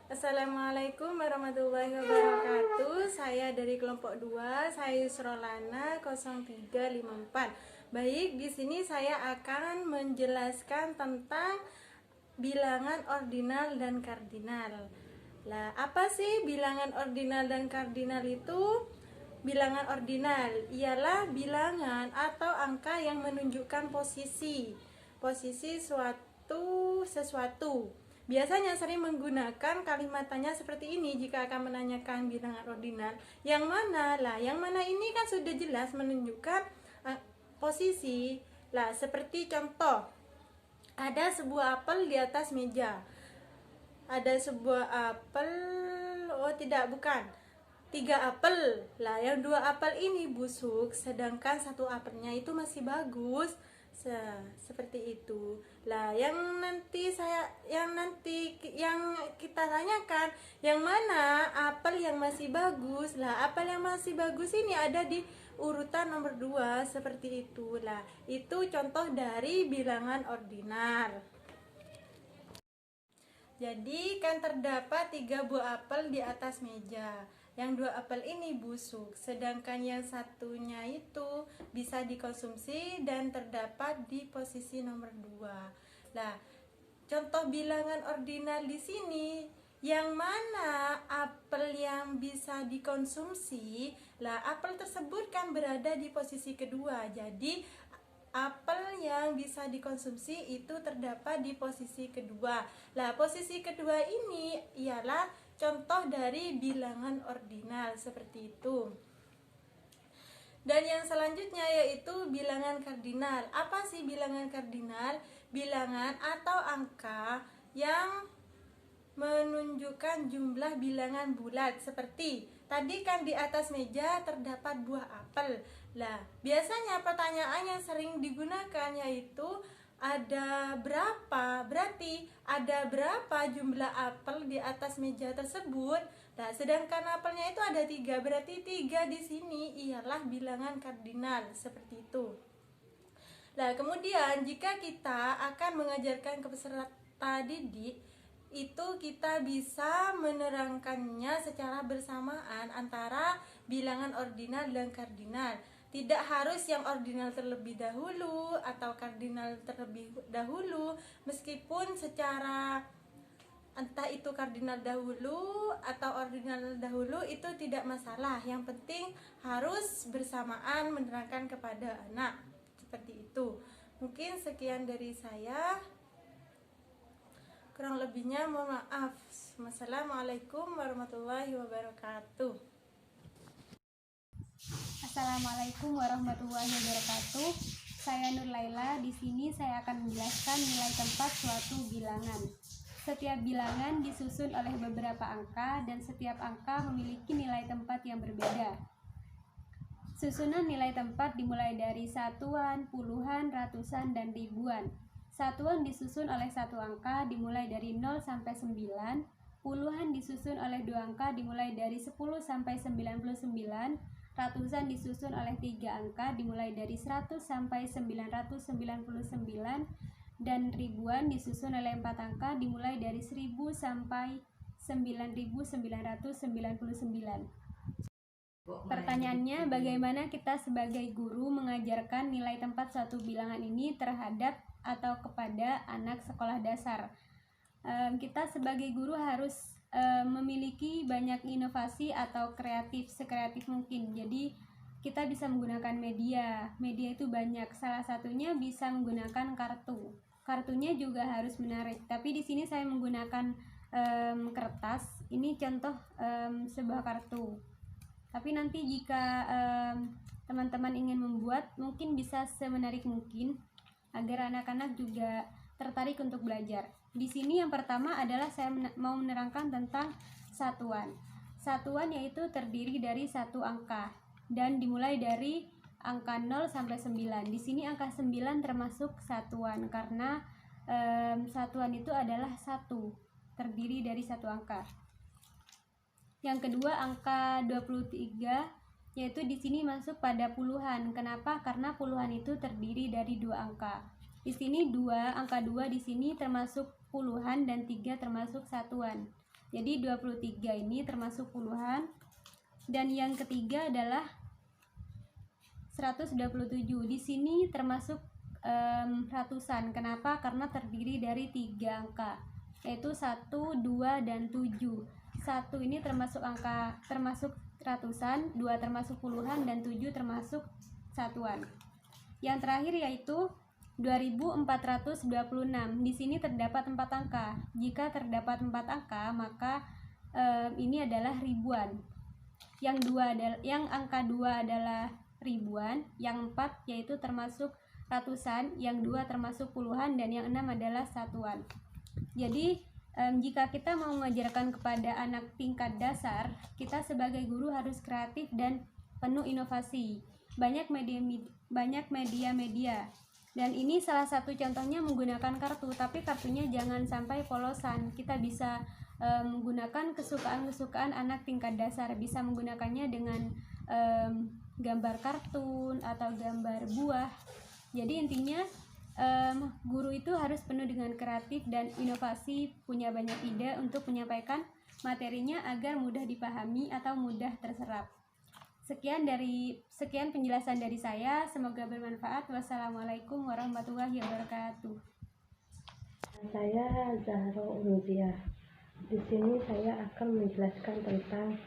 Assalamualaikum warahmatullahi wabarakatuh. Saya dari kelompok 2, saya Yusrolana 0354. Baik, di sini saya akan menjelaskan tentang bilangan ordinal dan kardinal. Lah, apa sih bilangan ordinal dan kardinal itu? Bilangan ordinal ialah bilangan atau angka yang menunjukkan posisi sesuatu. Biasanya sering menggunakan kalimat tanya seperti ini jika akan menanyakan bilangan ordinal. Yang mana? Lah, yang mana ini kan sudah jelas menunjukkan posisi. Lah, seperti contoh, ada sebuah apel di atas meja. Ada sebuah apel, bukan. 3 apel. Lah, yang 2 apel ini busuk, sedangkan 1 apelnya itu masih bagus. Seperti itu. Lah, yang kita tanyakan, yang mana apel yang masih bagus? Lah, apel yang masih bagus ini ada di urutan nomor 2, seperti itu. Lah, itu contoh dari bilangan ordinal. Jadi kan terdapat 3 buah apel di atas meja. Yang 2 apel ini busuk, sedangkan yang satunya itu bisa dikonsumsi dan terdapat di posisi nomor 2. Nah, contoh bilangan ordinal di sini, yang mana apel yang bisa dikonsumsi? Lah, apel tersebut kan berada di posisi kedua. Jadi apel yang bisa dikonsumsi itu terdapat di posisi kedua. Lah, posisi kedua ini ialah contoh dari bilangan ordinal, seperti itu. Dan yang selanjutnya yaitu bilangan kardinal. Apa sih bilangan kardinal? Bilangan atau angka yang menunjukkan jumlah bilangan bulat. Seperti tadi kan di atas meja terdapat buah apel. Lah, biasanya pertanyaan yang sering digunakan yaitu ada berapa? Berarti ada berapa jumlah apel di atas meja tersebut? Nah, sedangkan apelnya itu ada 3, berarti 3 di sini ialah bilangan kardinal, seperti itu. Nah, kemudian jika kita akan mengajarkan ke peserta didik, itu kita bisa menerangkannya secara bersamaan antara bilangan ordinal dan kardinal. Tidak harus yang ordinal terlebih dahulu atau kardinal terlebih dahulu, meskipun secara entah itu kardinal dahulu atau ordinal dahulu itu tidak masalah. Yang penting harus bersamaan menerangkan kepada anak, seperti itu. Mungkin sekian dari saya, kurang lebihnya mohon maaf. Wassalamualaikum warahmatullahi wabarakatuh. Assalamualaikum warahmatullahi wabarakatuh. Saya Nur Laila. Di sini saya akan menjelaskan nilai tempat suatu bilangan. Setiap bilangan disusun oleh beberapa angka dan setiap angka memiliki nilai tempat yang berbeda. Susunan nilai tempat dimulai dari satuan, puluhan, ratusan, dan ribuan. Satuan disusun oleh satu angka dimulai dari 0 sampai 9. Puluhan disusun oleh 2 angka dimulai dari 10 sampai 99. Ratusan disusun oleh 3 angka dimulai dari 100 sampai 999, dan ribuan disusun oleh 4 angka dimulai dari 1000 sampai 9999. Pertanyaannya, bagaimana kita sebagai guru mengajarkan nilai tempat suatu bilangan ini terhadap atau kepada anak sekolah dasar? Kita sebagai guru harus memiliki banyak inovasi atau sekreatif mungkin. Jadi kita bisa menggunakan media itu banyak. Salah satunya bisa menggunakan kartunya juga harus menarik, tapi di sini saya menggunakan kertas. Ini contoh sebuah kartu, tapi nanti jika teman-teman ingin membuat, mungkin bisa semenarik mungkin agar anak-anak juga tertarik untuk belajar. Di sini yang pertama adalah saya mau menerangkan tentang satuan. Satuan yaitu terdiri dari satu angka dan dimulai dari angka 0 sampai 9. Di sini angka 9 termasuk satuan karena satuan itu adalah satu, terdiri dari satu angka. Yang kedua, angka 23 yaitu di sini masuk pada puluhan. Kenapa? Karena puluhan itu terdiri dari 2 angka. Di sini angka 2 di sini termasuk puluhan dan 3 termasuk satuan. Jadi 23 ini termasuk puluhan. Dan yang ketiga adalah 127. Di sini termasuk ratusan. Kenapa? Karena terdiri dari 3 angka, yaitu 1, 2, dan 7. 1 ini termasuk ratusan, 2 termasuk puluhan, dan 7 termasuk satuan. Yang terakhir yaitu 2426. Di sini terdapat 4 angka. Jika terdapat 4 angka, maka ini adalah ribuan. Yang angka 2 adalah ribuan, yang 4 yaitu termasuk ratusan, yang 2 termasuk puluhan, dan yang 6 adalah satuan. Jadi jika kita mau mengajarkan kepada anak tingkat dasar, kita sebagai guru harus kreatif dan penuh inovasi. Banyak media-media. Dan ini salah satu contohnya menggunakan kartu, tapi kartunya jangan sampai polosan. Kita bisa menggunakan kesukaan anak tingkat dasar, bisa menggunakannya dengan gambar kartun atau gambar buah. Jadi intinya guru itu harus penuh dengan kreatif dan inovasi, punya banyak ide untuk menyampaikan materinya agar mudah dipahami atau mudah terserap. Sekian penjelasan dari saya, semoga bermanfaat. Wassalamualaikum warahmatullahi wabarakatuh. Saya Zahro Unziah. Di sini saya akan menjelaskan tentang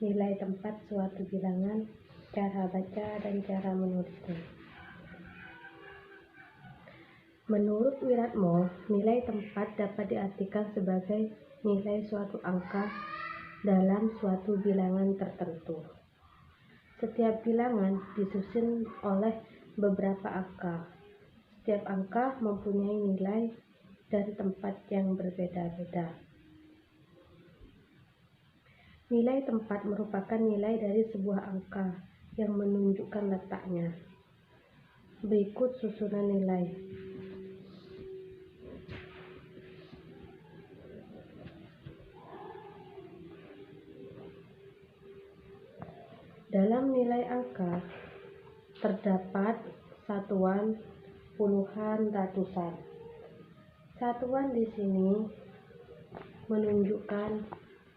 nilai tempat suatu bilangan, cara baca dan cara menulisnya. Menurut Wiratmo, nilai tempat dapat diartikan sebagai nilai suatu angka dalam suatu bilangan tertentu. Setiap bilangan disusun oleh beberapa angka. Setiap angka mempunyai nilai dari tempat yang berbeda-beda. Nilai tempat merupakan nilai dari sebuah angka yang menunjukkan letaknya. Berikut susunan nilai. Dalam nilai angka terdapat satuan, puluhan, ratusan. Satuan di sini menunjukkan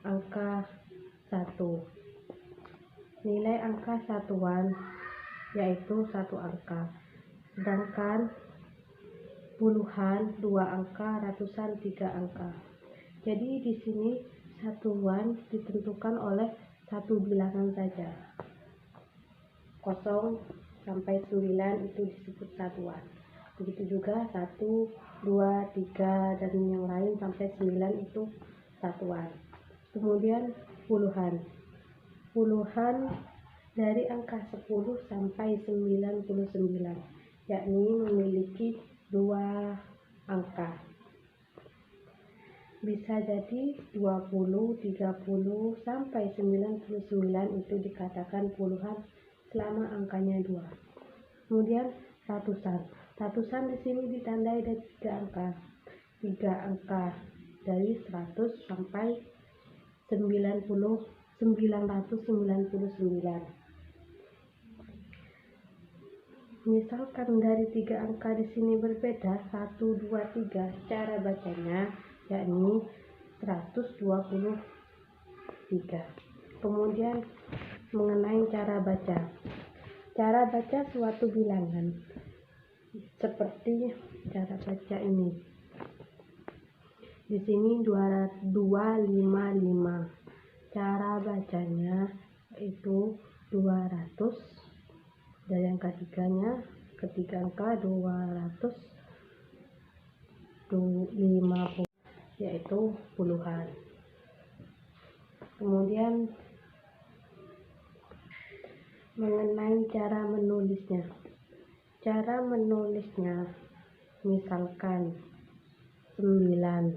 angka 1. Nilai angka satuan yaitu 1 angka. Sedangkan puluhan 2 angka, ratusan 3 angka. Jadi di sini satuan ditentukan oleh satu bilangan saja. 0 sampai 9 itu disebut satuan. Begitu juga 1, 2, 3 dan yang lain sampai 9 itu satuan. Kemudian puluhan dari angka 10 sampai 99, yakni memiliki 2 angka. Bisa jadi 20, 30 sampai 99 itu dikatakan puluhan selama angkanya 2. Kemudian ratusan di sini ditandai dari 3 angka. 3 angka dari 100 sampai 999. Misalkan dari 3 angka di sini berbeda, 1, 2, 3, cara bacanya yakni 123. Kemudian mengenai cara baca. Cara baca suatu bilangan seperti cara baca ini. Di sini 255. Cara bacanya itu 200. Dan yang ketiganya, ketiga angka 250, yaitu puluhan. Kemudian mengenai cara menulisnya. Cara menulisnya, misalkan 9,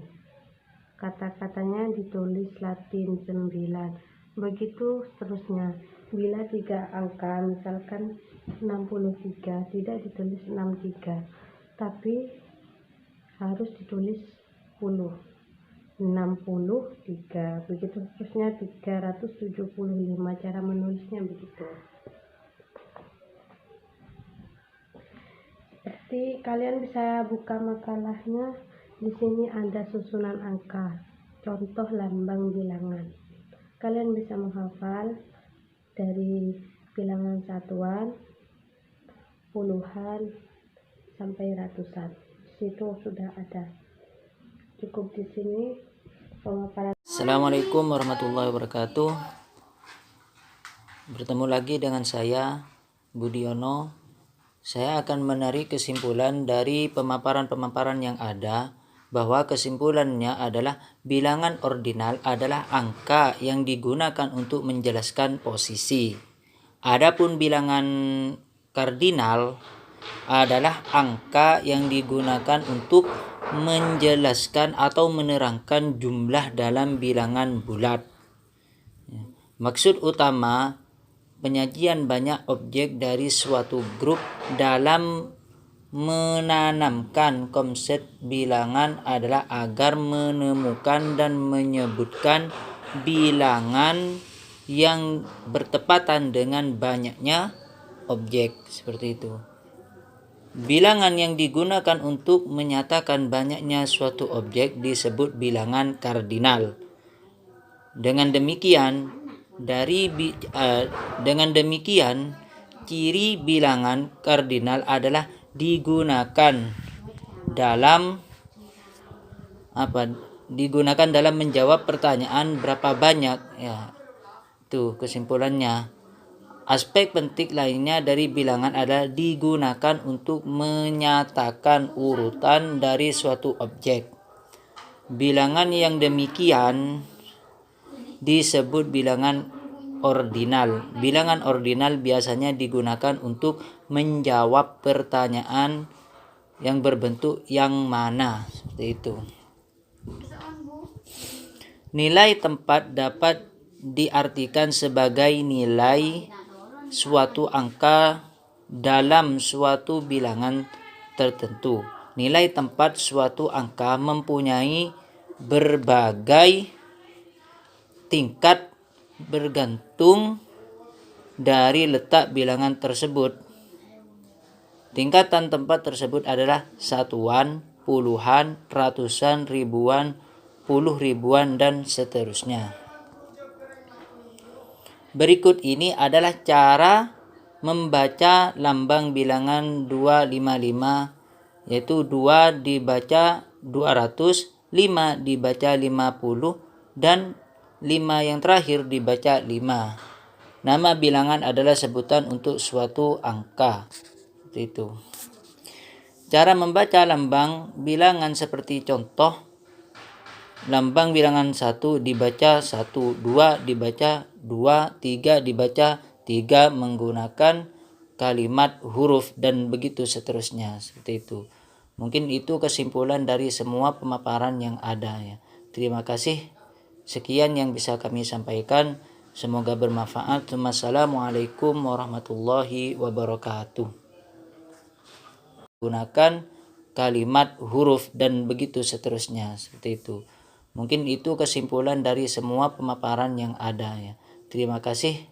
kata-katanya ditulis Latin 9. Begitu seterusnya. Bila 3 angka, misalkan 63, tidak ditulis 63, tapi harus ditulis 10. 63, begitu seterusnya. 375, cara menulisnya begitu. Seperti kalian bisa buka makalahnya, di sini ada susunan angka. contoh lambang bilangan. Kalian bisa menghafal dari bilangan satuan, puluhan, sampai ratusan. Di situ sudah ada. Cukup di sini pemaparan. Assalamualaikum warahmatullahi wabarakatuh. Bertemu lagi dengan saya, Budiono. Saya akan menarik kesimpulan dari pemaparan-pemaparan yang ada, bahwa kesimpulannya adalah bilangan ordinal adalah angka yang digunakan untuk menjelaskan posisi. Adapun bilangan kardinal adalah angka yang digunakan untuk menjelaskan atau menerangkan jumlah dalam bilangan bulat. Maksud utama penyajian banyak objek dari suatu grup dalam menanamkan konsep bilangan adalah agar menemukan dan menyebutkan bilangan yang bertepatan dengan banyaknya objek, seperti itu. Bilangan yang digunakan untuk menyatakan banyaknya suatu objek disebut bilangan kardinal. Dengan demikian, ciri bilangan kardinal adalah digunakan dalam menjawab pertanyaan berapa banyak, ya. Itu kesimpulannya. Aspek penting lainnya dari bilangan adalah digunakan untuk menyatakan urutan dari suatu objek. Bilangan yang demikian disebut bilangan ordinal. Bilangan ordinal biasanya digunakan untuk menjawab pertanyaan yang berbentuk yang mana, seperti itu. Nilai tempat dapat diartikan sebagai nilai suatu angka dalam suatu bilangan tertentu. Nilai tempat suatu angka mempunyai berbagai tingkat bergantung dari letak bilangan tersebut. Tingkatan tempat tersebut adalah satuan, puluhan, ratusan, ribuan, puluh ribuan, dan seterusnya. Berikut ini adalah cara membaca lambang bilangan 255, yaitu 2 dibaca 200, 5 dibaca 50, dan 5 yang terakhir dibaca 5. Nama bilangan adalah sebutan untuk suatu angka. Seperti itu. Cara membaca lambang bilangan seperti contoh. Lambang bilangan 1 dibaca 1, 2 dibaca 2, 3 dibaca 3 menggunakan kalimat huruf, dan begitu seterusnya. Seperti itu. Mungkin itu kesimpulan dari semua pemaparan yang ada, ya. Terima kasih. Sekian yang bisa kami sampaikan. Semoga bermanfaat. Wassalamualaikum warahmatullahi wabarakatuh. Gunakan kalimat huruf dan begitu seterusnya, seperti itu. Mungkin itu kesimpulan dari semua pemaparan yang ada, ya. Terima kasih.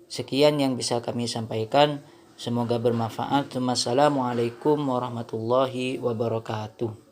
Sekian yang bisa kami sampaikan. Semoga bermanfaat. Wassalamualaikum warahmatullahi wabarakatuh.